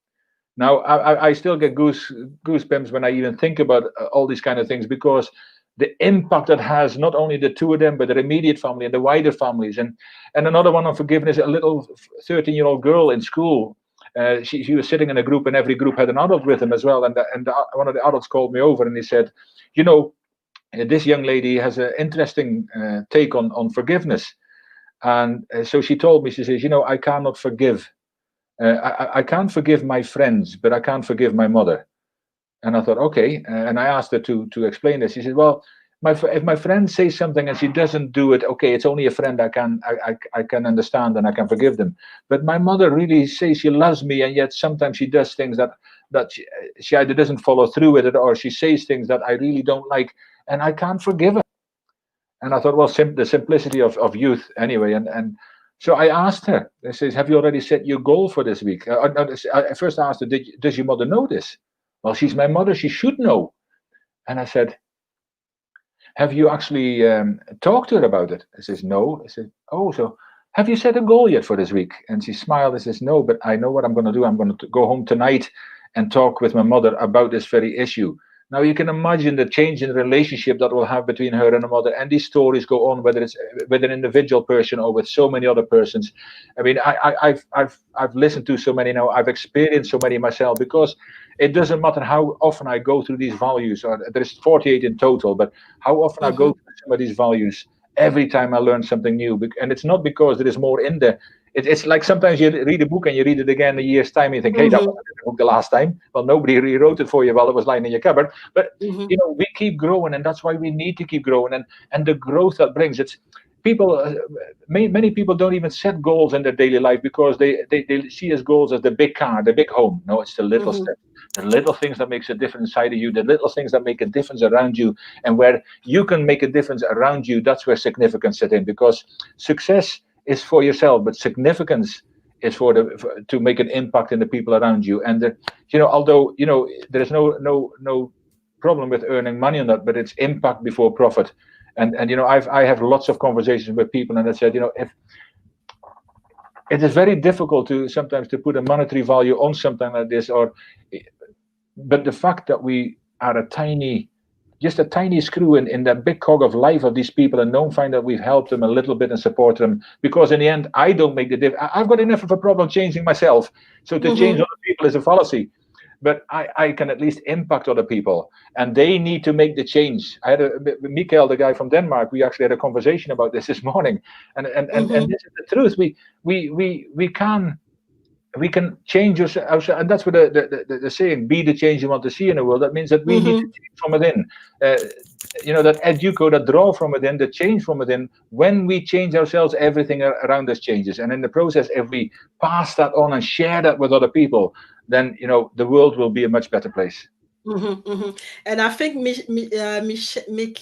C: Now, I still get goosebumps when I even think about all these kind of things, because the impact that has, not only the two of them, but their immediate family and the wider families. And another one on forgiveness, a little 13-year-old girl in school. She was sitting in a group, and every group had an adult with them as well. And one of the adults called me over, and he said, this young lady has an interesting take on forgiveness. And so she told me, she says, I cannot forgive. I can't forgive my friends, but I can't forgive my mother. And I thought, okay. And I asked her to explain this. She said, well, if my friend says something and she doesn't do it, okay, it's only a friend. I can understand and I can forgive them. But my mother really says she loves me, and yet sometimes she does things that she either doesn't follow through with it, or she says things that I really don't like, and I can't forgive her. And I thought, well, the simplicity of youth anyway. And so I asked her, I says, have you already set your goal for this week? I first asked her, does your mother know this? Well, she's my mother, she should know. And I said, have you actually talked to her about it? I says, no. I said, oh, so have you set a goal yet for this week? And she smiled and says, no, but I know what I'm going to do. I'm going to go home tonight and talk with my mother about this very issue. Now you can imagine the change in relationship that will have between her and her mother, and these stories go on, whether it's with an individual person or with so many other persons. I mean, I've listened to so many now. I've experienced so many myself, because it doesn't matter how often I go through these values, or there's 48 in total, but how often I go through some of these values, every time I learn something new. And it's not because there is more in there. It's like sometimes you read a book and you read it again a year's time, and you think, hey, that wasn't in the book the last time. Well, nobody rewrote it for you while it was lying in your cupboard. But we keep growing, and that's why we need to keep growing. And the growth that brings, it's people, many people don't even set goals in their daily life, because they see as goals as the big car, the big home. No, it's the little steps, the little things that makes a difference inside of you, the little things that make a difference around you. And where you can make a difference around you, that's where significance sits in, because success is for yourself, but significance is to make an impact in the people around you. And although there is no problem with earning money on that, but it's impact before profit. And I have lots of conversations with people, and I said, if it is very difficult to sometimes to put a monetary value on something like this, but the fact that we are just a tiny screw in that big cog of life of these people, and don't find that we've helped them a little bit and support them, because in the end I don't make the difference. I've got enough of a problem changing myself, so to change other people is a fallacy. But I can at least impact other people, and they need to make the change. I had Mikael, the guy from Denmark. We actually had a conversation about this morning, and this is the truth. We can change ourselves, and that's what the saying, be the change you want to see in the world. That means that we need to change from within. That educo, that draw from within, the change from within. When we change ourselves, everything around us changes. And in the process, if we pass that on and share that with other people, then the world will be a much better place.
A: And I think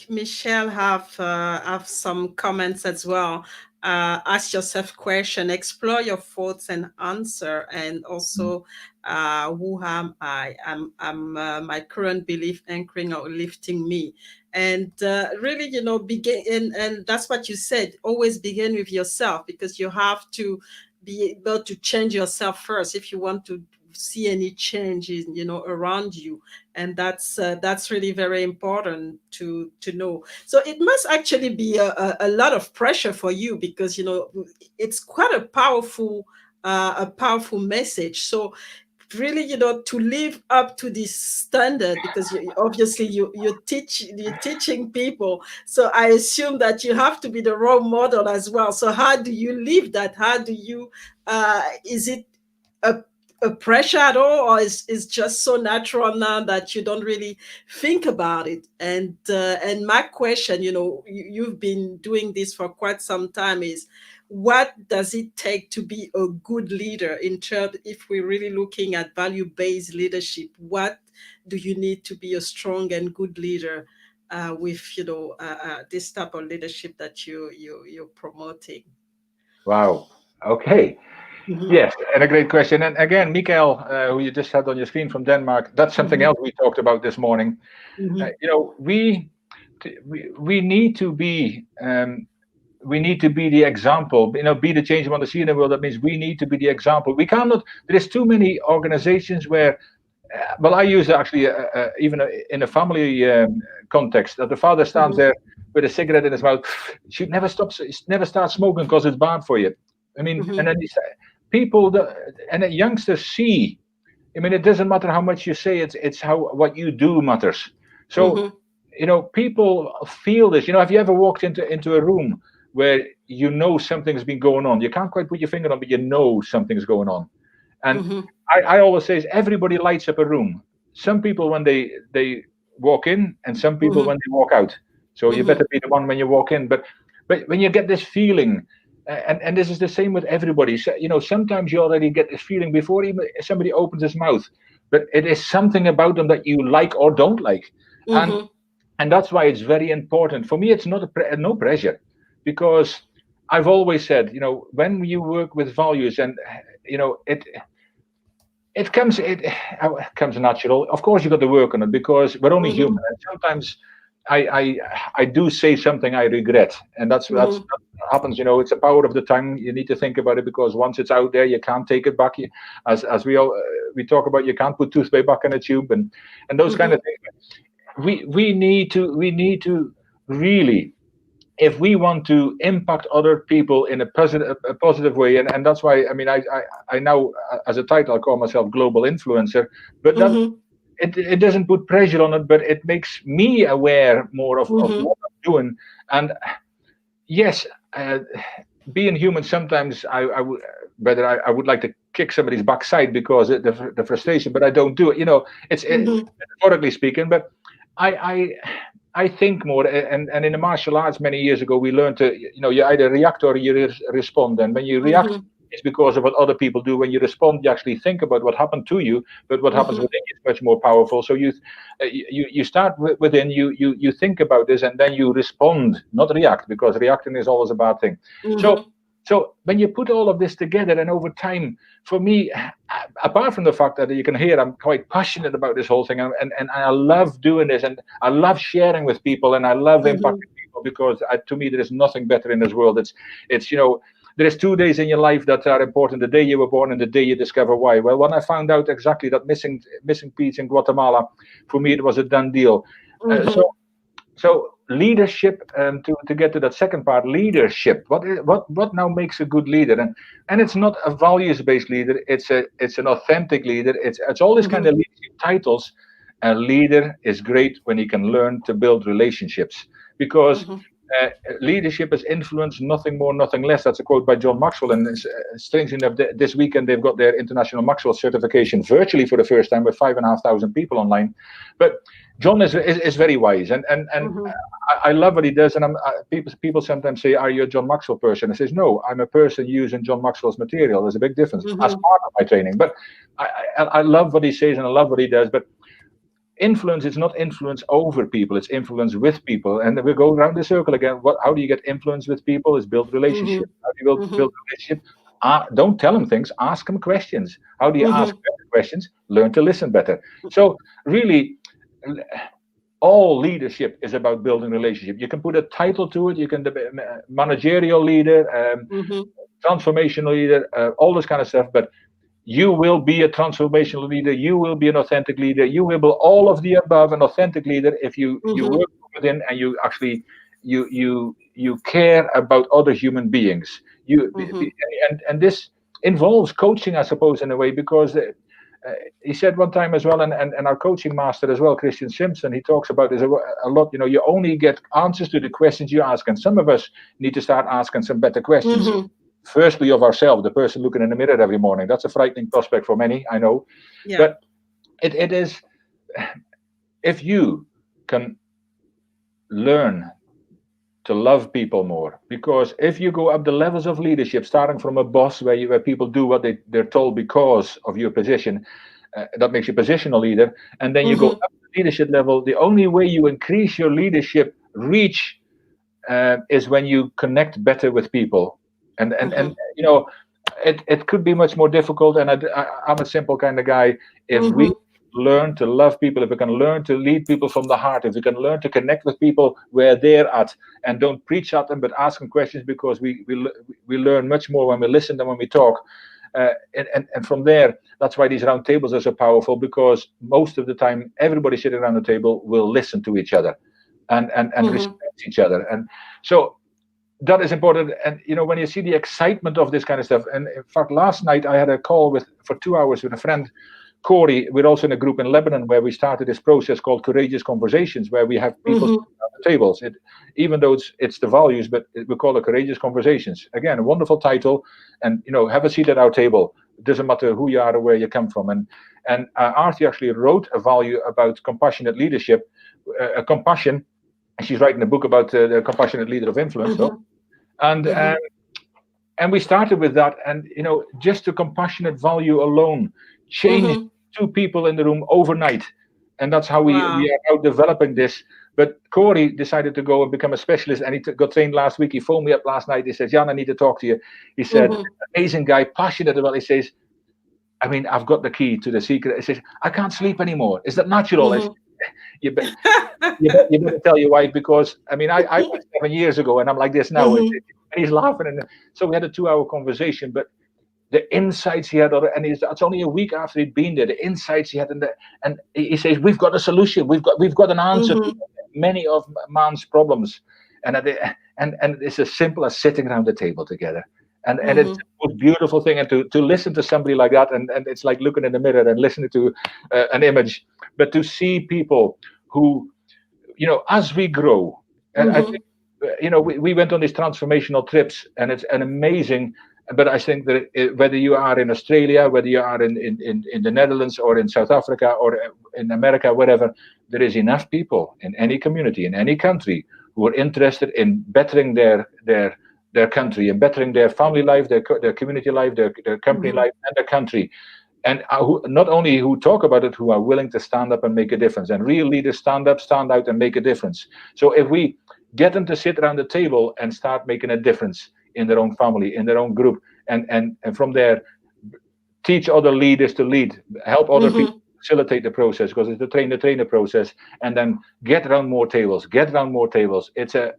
A: Michelle have some comments as well. Ask yourself question, explore your thoughts and answer, and also who am I? I'm my current belief anchoring or lifting me. And really, begin, and that's what you said, always begin with yourself, because you have to be able to change yourself first if you want to see any changes around you. And that's really very important to know. So it must actually be a lot of pressure for you, because it's quite a powerful message. So really, to live up to this standard, because obviously you're teaching people, so I assume that you have to be the role model as well. So how do you live that? How do you is it a pressure at all, or is just so natural now that you don't really think about it? And my question, you've been doing this for quite some time, is what does it take to be a good leader? In terms, if we're really looking at value-based leadership, what do you need to be a strong and good leader with this type of leadership that you're promoting?
C: Wow. Okay. Yes, and a great question. And again, Mikael, who you just had on your screen from Denmark, that's something else we talked about this morning. We need to be the example. Be the change we want to see in the world. That means we need to be the example. We cannot. There's too many organizations where. Well, I use actually even in a family context, that the father stands there with a cigarette in his mouth. Should never start smoking because it's bad for you. I mean, and then people and youngsters see. I mean, it doesn't matter how much you say, it's what you do matters. So people feel this. Have you ever walked into a room where something's been going on? You can't quite put your finger on, but something's going on. And I always say, everybody lights up a room. Some people when they walk in, and some people when they walk out. So you better be the one when you walk in. But when you get this feeling, and this is the same with everybody. So, sometimes you already get this feeling before even somebody opens his mouth. But it is something about them that you like or don't like. And that's why it's very important. For me, it's not no pressure, because I've always said, when you work with values, and it comes natural. Of course, you got to work on it, because we're only human. And sometimes I do say something I regret, and that's what happens. It's a power of the tongue. You need to think about it, because once it's out there, you can't take it back. As we talk about, you can't put toothpaste back in a tube, and those kind of things. we need to really, if we want to impact other people in a positive way, and that's why, I mean, I now, as a title, I call myself global influencer, but that
A: Mm-hmm.
C: it doesn't put pressure on it, but it makes me aware more of
A: Mm-hmm.
C: what I'm doing. And yes, being human, sometimes I would, whether I would like to kick somebody's backside because the frustration, but I don't do it. It's
A: Mm-hmm.
C: metaphorically speaking, but I think more, and in the martial arts many years ago, we learned to, you either react or you respond. And when you react,
A: Mm-hmm.
C: it's because of what other people do. When you respond, you actually think about what happened to you, but what happens
A: Mm-hmm.
C: within you is much more powerful. So you start within, you think about this, and then you respond, not react, because reacting is always a bad thing. So
A: Mm-hmm.
C: so when you put all of this together, and over time, for me, apart from the fact that you can hear I'm quite passionate about this whole thing, and I love doing this, and I love sharing with people, and I love
A: Mm-hmm.
C: impacting people, because to me there is nothing better in this world. It's there is 2 days in your life that are important: the day you were born and the day you discover why. Well, when I found out exactly that missing piece in Guatemala, for me it was a done deal. Uh,
A: Mm-hmm.
C: so so leadership, to get to that second part, leadership. What now makes a good leader? And it's not a values based leader. It's an authentic leader. It's all these kind
A: Mm-hmm.
C: of leadership titles. A leader is great when he can learn to build relationships, because
A: Mm-hmm.
C: uh, leadership is influence, nothing more, nothing less. That's a quote by John Maxwell. And strangely enough, this weekend they've got their international Maxwell certification virtually for the first time, with 5,500 people online. But John is very wise, and
A: Mm-hmm.
C: I love what he does. And people sometimes say, "Are you a John Maxwell person?" I says, "No, I'm a person using John Maxwell's material." There's a big difference as
A: Mm-hmm.
C: part of my training. But I love what he says, and I love what he does. But influence is not influence over people; it's influence with people. And we go around the circle again. How do you get influence with people? Is build
A: Mm-hmm.
C: relationship. How do you build relationship? Don't tell them things. Ask them questions. How do you ask
A: Mm-hmm.
C: better questions? Learn to listen better. So really, all leadership is about building relationship. You can put a title to it. You can managerial leader,
A: Mm-hmm.
C: transformational leader, all this kind of stuff. But you will be a transformational leader. You will be an authentic leader. You will be all of the above, an authentic leader, if you
A: Mm-hmm.
C: work within, and you actually you care about other human beings.
A: Mm-hmm.
C: And this involves coaching, I suppose, in a way, because he said one time as well, and our coaching master as well, Christian Simpson, he talks about this a lot. You only get answers to the questions you ask, and some of us need to start asking some better questions.
A: Mm-hmm.
C: Firstly, of ourselves, the person looking in the mirror every morning. That's a frightening prospect for many, I know.
A: Yeah.
C: But it is, if you can learn to love people more, because if you go up the levels of leadership, starting from a boss where people do what they're told because of your position, that makes you positional leader, and then you go
A: Mm-hmm.
C: up the leadership level. The only way you increase your leadership reach is when you connect better with people,
A: Mm-hmm.
C: and it could be much more difficult. And I'm a simple kind of guy. If
A: Mm-hmm.
C: we learn to love people, if we can learn to lead people from the heart, if we can learn to connect with people where they're at, and don't preach at them, but ask them questions, because we learn much more when we listen than when we talk. And from there, that's why these round tables are so powerful, because most of the time everybody sitting around the table will listen to each other and
A: Mm-hmm.
C: respect each other. And so that is important. And when you see the excitement of this kind of stuff, and in fact last night I had a call for 2 hours with a friend, Corey. We're also in a group in Lebanon where we started this process called Courageous Conversations, where we have people
A: Mm-hmm.
C: sitting around the tables. Even though it's the values, but we call it Courageous Conversations. Again, a wonderful title. And have a seat at our table. It doesn't matter who you are or where you come from. And Artie actually wrote a value about compassionate leadership, compassion. She's writing a book about the compassionate leader of influence. So, and
A: Mm-hmm.
C: and we started with that, and just the compassionate value alone changed
A: Mm-hmm.
C: 2 people in the room overnight. And that's how we
A: Wow.
C: are now developing this. But Corey decided to go and become a specialist, and he got trained last week. He phoned me up last night. He says, "Jan, I need to talk to you." He said,
A: Mm-hmm.
C: "Amazing guy, passionate about." He says, "I mean, I've got the key to the secret." He says, "I can't sleep anymore. Is that natural?" I said,
A: Mm-hmm.
C: you, you better tell your wife, because I mean, I went 7 years ago, and I'm like this now. And
A: Mm-hmm.
C: he's laughing, and so we had a 2-hour conversation. But the insights he had, and it's only a week after he'd been there, the insights he had, and he says, we've got a solution, we've got an answer to many of man's problems, and it's as simple as sitting around the table together. And it's the most beautiful thing, and to listen to somebody like that, and it's like looking in the mirror and listening to an image, but to see people who, as we grow, and I think, we went on these transformational trips, and it's an amazing. But I think that whether you are in Australia, whether you are in the Netherlands or in South Africa or in America, wherever, there is enough people in any community, in any country, who are interested in bettering their country and bettering their family life, their community life, their company life, and their country. And who, not only who talk about it, who are willing to stand up and make a difference. And real leaders stand up, stand out, and make a difference. So if we get them to sit around the table and start making a difference in their own family, in their own group, and from there, teach other leaders to lead, help other people facilitate the process, because it's the train-the-trainer process, and then get around more tables. It's a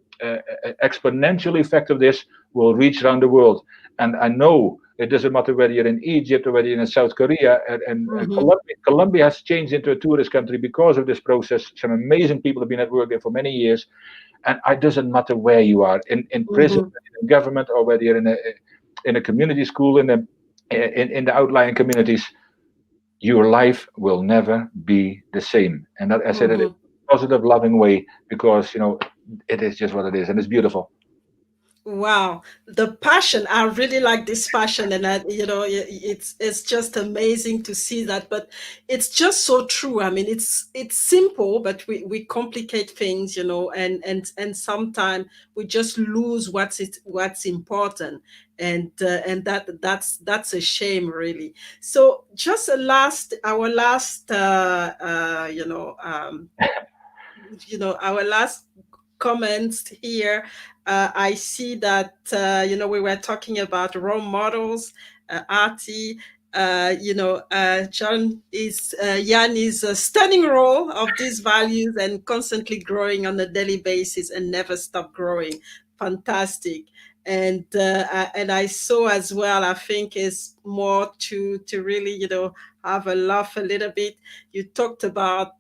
C: exponential effect of this will reach around the world. And I know it doesn't matter whether you're in Egypt or whether you're in South Korea, and Colombia has changed into a tourist country because of this process. Some amazing people have been at work there for many years, and it doesn't matter where you are, in prison, in government, or whether you're in a community school, in the outlying communities. Your life will never be the same. And that, I said it in a positive, loving way, because it is just what it is, and it's beautiful.
A: Wow, the passion! I really like this passion, and it's just amazing to see that. But it's just so true. I mean, it's simple, but we complicate things, and sometimes we just lose what's important, and that's a shame, really. So, just our last our last comments here. I see that we were talking about role models, Artie. Jan is a stunning role of these values and constantly growing on a daily basis and never stop growing. Fantastic. And I saw as well, I think is more to really have a laugh a little bit. You talked about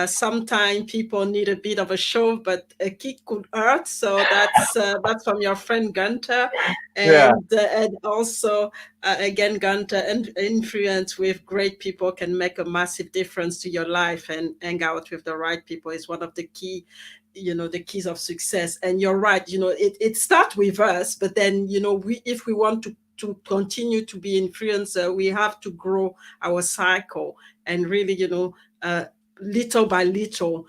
A: sometimes people need a bit of a shove, but a kick could hurt. So that's from your friend Gunter, and also again, Gunter, and influence with great people can make a massive difference to your life, and hang out with the right people is one of the the keys of success. And you're right, it starts with us, but then if we want to continue to be influencer, we have to grow our cycle and really little by little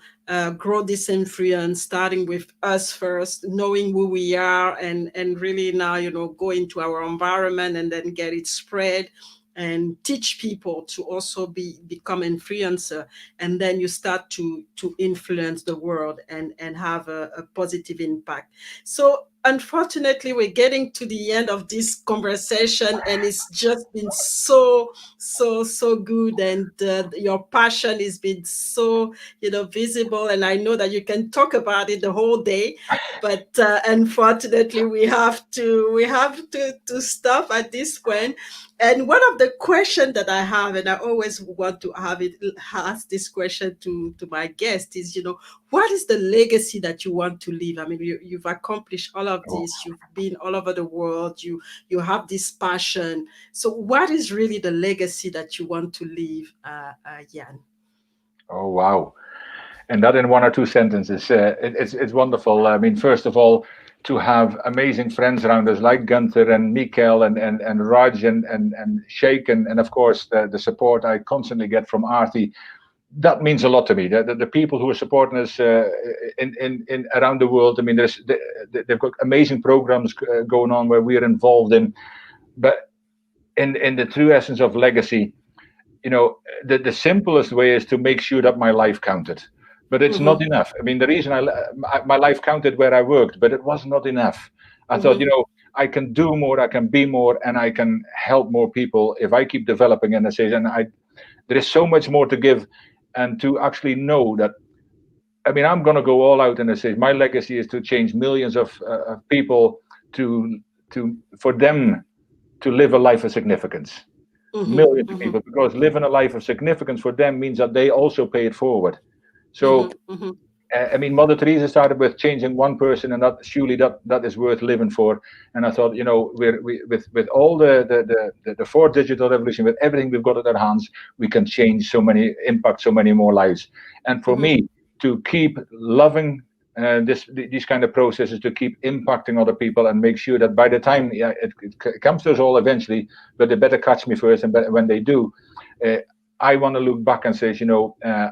A: grow this influence, starting with us first, knowing who we are, and really now go into our environment and then get it spread and teach people to also become influencer, and then you start to influence the world and have a positive impact. So unfortunately, we're getting to the end of this conversation, and it's just been so good, and your passion has been so visible, and I know that you can talk about it the whole day, but unfortunately we have to stop at this point. And one of the questions that I have, and I always want to ask this question to my guest, is what is the legacy that you want to leave? I mean, you've accomplished all of this. You've been all over the world. You have this passion. So what is really the legacy that you want to leave, Jan?
C: Oh, wow. And that in one or two sentences, it's wonderful. I mean, first of all, to have amazing friends around us like Gunther and Mikael and Raj and Sheikh, and of course the support I constantly get from Artie. That means a lot to me. The people who are supporting us in around the world. I mean, they've got amazing programs going on where we are involved in. But in the true essence of legacy, the simplest way is to make sure that my life counted. But it's not enough. I mean, the reason my life counted where I worked, but it was not enough. I thought, I can do more, I can be more, and I can help more people if I keep developing. And I say, there is so much more to give, and to actually know that. I mean, I'm going to go all out, and I say my legacy is to change millions of people for them to live a life of significance.
A: Mm-hmm.
C: Millions of
A: Mm-hmm.
C: people, because living a life of significance for them means that they also pay it forward. So,
A: Mm-hmm. Mm-hmm.
C: I mean, Mother Teresa started with changing one person, and that surely that is worth living for. And I thought, with all the fourth digital revolution, with everything we've got at our hands, we can impact so many more lives. And for me, to keep loving these kind of processes, to keep impacting other people, and make sure that by the time it comes to us all eventually, but they better catch me first, and when they do. I want to look back and say,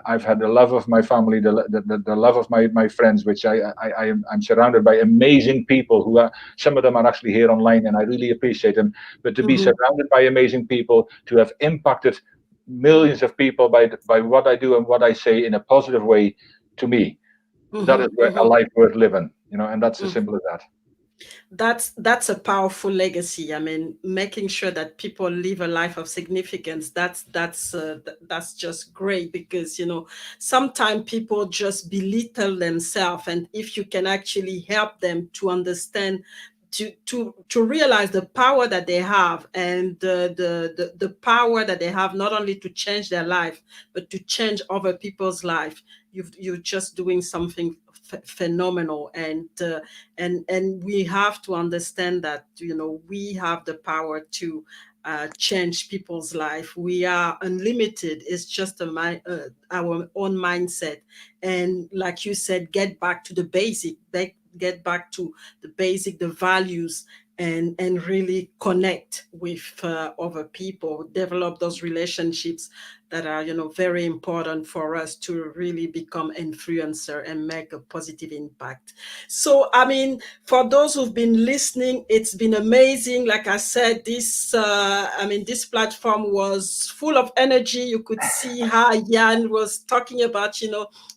C: I've had the love of my family, the love of my friends, which I'm surrounded by amazing people who are, some of them are actually here online, and I really appreciate them. But to be surrounded by amazing people, to have impacted millions of people by what I do and what I say in a positive way, to me, that is a life worth living, and that's as simple as that.
A: That's a powerful legacy. I mean, making sure that people live a life of significance. That's just great, because sometimes people just belittle themselves, and if you can actually help them to understand, to realize the power that they have, and the power that they have, not only to change their life but to change other people's life, you're just doing something phenomenal. And we have to understand that we have the power to change people's life. We are unlimited. It's just our own mindset. And like you said, get back to the basic. Get back to the basic, the values, and really connect with other people. Develop those relationships that are very important for us to really become influencer and make a positive impact. So I mean, for those who've been listening, it's been amazing. Like I said, this platform was full of energy. You could see how Jan was talking about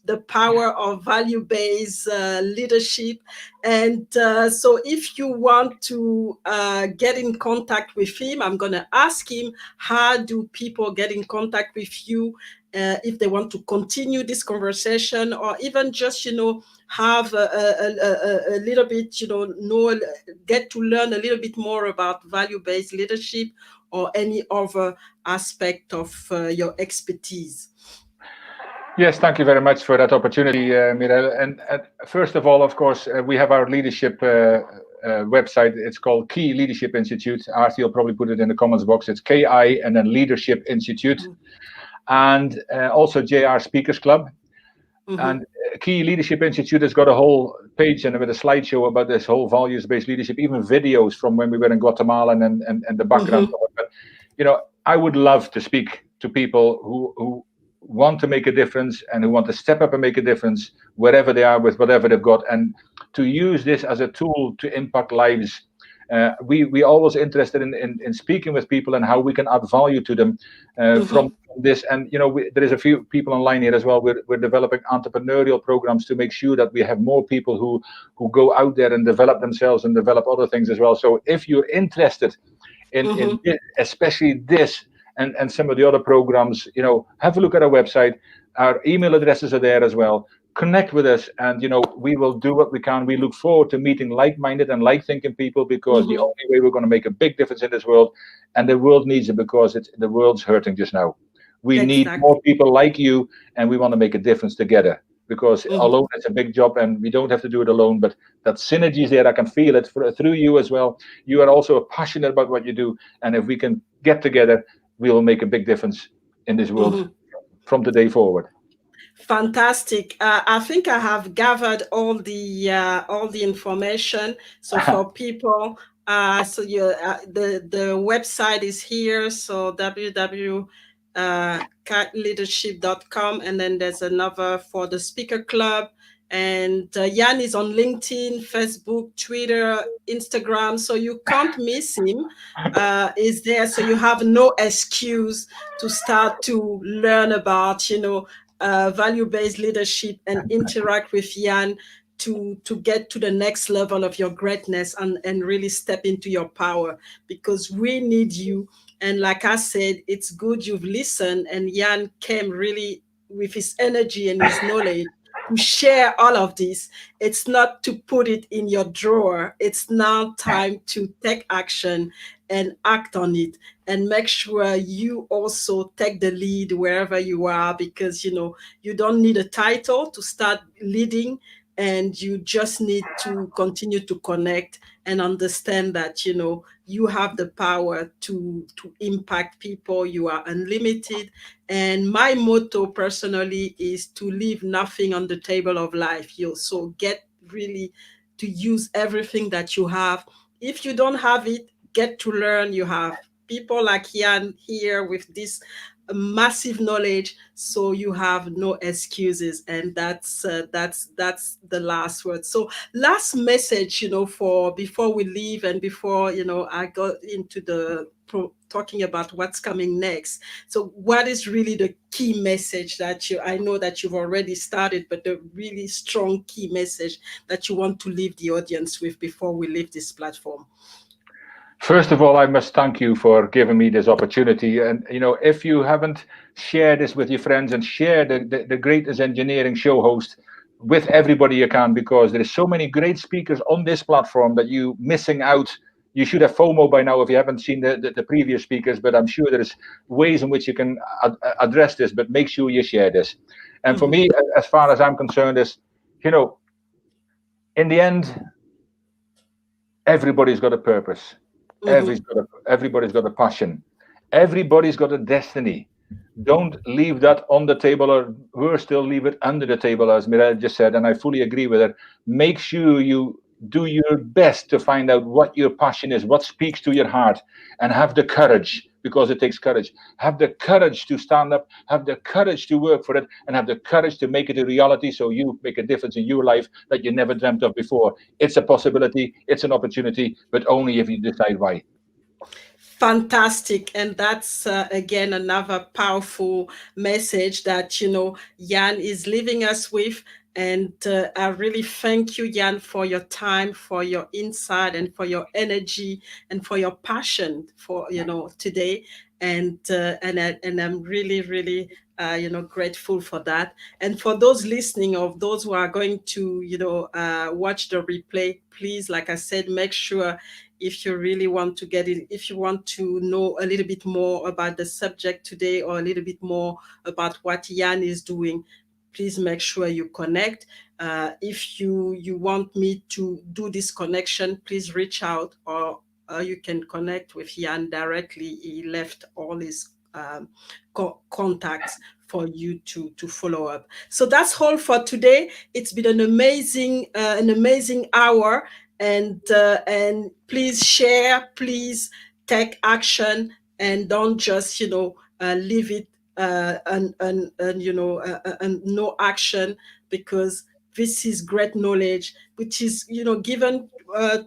A: the power of value-based leadership. And so if you want to get in contact with him, I'm going to ask him, how do people get in contact with you if they want to continue this conversation, or even just, have a little bit, get to learn a little bit more about value-based leadership, or any other aspect of your expertise?
C: Yes, thank you very much for that opportunity, Mirel. And first of all, of course, we have our leadership website. It's called Key Leadership Institute. Artie will probably put it in the comments box. It's KI and then Leadership Institute. And also JR Speakers Club. And Key Leadership Institute has got a whole page and with a slideshow about this whole values-based leadership, even videos from when we were in Guatemala and the background. But, I would love to speak to people who want to make a difference and who want to step up and make a difference wherever they are with whatever they've got, and to use this as a tool to impact lives. We always interested in speaking with people and how we can add value to them from this. And there is a few people online here as well. We're developing entrepreneurial programs to make sure that we have more people who go out there and develop themselves and develop other things as well. So if you're interested in this, especially this, and some of the other programs, have a look at our website. Our email addresses are there as well. Connect with us, and we will do what we can. We look forward to meeting like-minded and like-thinking people, because the only way we're going to make a big difference in this world, and the world needs it, because the world's hurting just now. We need more people like you, and we want to make a difference together, because alone it's a big job, and we don't have to do it alone. But that synergy is there. I can feel it through you as well. You are also passionate about what you do, and if we can get together, we will make a big difference in this world from today forward.
A: Fantastic. I think I have gathered all the information. So for people, the website is here. So www.catleadership.com, and then there's another for the speaker club. And Jan is on LinkedIn, Facebook, Twitter, Instagram, so you can't miss him. Is there, so you have no excuse to start to learn about, value-based leadership and interact with Jan to get to the next level of your greatness and really step into your power, because we need you. And like I said, it's good you've listened, and Jan came really with his energy and his knowledge to share all of this. It's not to put it in your drawer. It's now time to take action and act on it, and make sure you also take the lead wherever you are, because you don't need a title to start leading, and you just need to continue to connect and understand that you have the power to impact people. You are unlimited. And my motto personally is to leave nothing on the table of life. So get really to use everything that you have. If you don't have it, get to learn. You have people like Jan here with this massive knowledge, so you have no excuses. And that's the last word. So last message, for before we leave, and before I go into the talking about what's coming next. So what is really the key message that I know that you've already started, but the really strong key message that you want to leave the audience with before we leave this platform?
C: First of all, I must thank you for giving me this opportunity. And if you haven't shared this with your friends, and share the greatest engineering show host with everybody you can, because there is so many great speakers on this platform that you missing out. You should have FOMO by now if you haven't seen the previous speakers, but I'm sure there's ways in which you can address this, but make sure you share this. And for me, as far as I'm concerned, is, in the end, everybody's got a purpose. Everybody's got a passion. Everybody's got a destiny. Don't leave that on the table, or worse still, leave it under the table, as Mireille just said, and I fully agree with her. Make sure you do your best to find out what your passion is, what speaks to your heart, and have the courage, because it takes courage. Have the courage to stand up, have the courage to work for it, and have the courage to make it a reality, so you make a difference in your life that you never dreamt of before. It's a possibility, it's an opportunity, but only if you decide why.
A: Fantastic. And that's again another powerful message that Jan is leaving us with. And I really thank you, Jan, for your time, for your insight, and for your energy, and for your passion for today. And I'm really, really grateful for that. And for those listening, of those who are going to watch the replay, please, like I said, make sure, if you really want to get it, if you want to know a little bit more about the subject today, or a little bit more about what Jan is doing, please make sure you connect. If you want me to do this connection, please reach out, or you can connect with Jan directly. He left all his contacts for you to follow up. So that's all for today. It's been an amazing hour. And please share, please take action, and don't just leave it and no action, because this is great knowledge which is given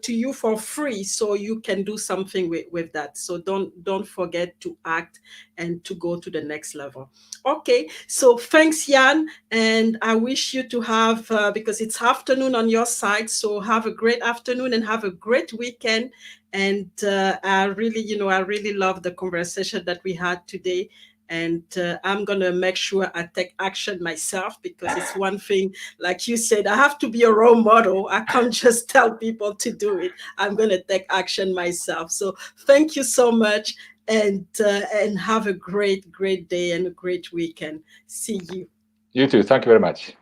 A: to you for free, so you can do something with that. So don't forget to act and to go to the next level. Okay, so thanks, Jan, and I wish you to have because it's afternoon on your side, so have a great afternoon and have a great weekend. And I really love the conversation that we had today. And I'm going to make sure I take action myself, because it's one thing, like you said, I have to be a role model. I can't just tell people to do it. I'm going to take action myself. So thank you so much, and have a great day and a great weekend. See you.
C: You too. Thank you very much.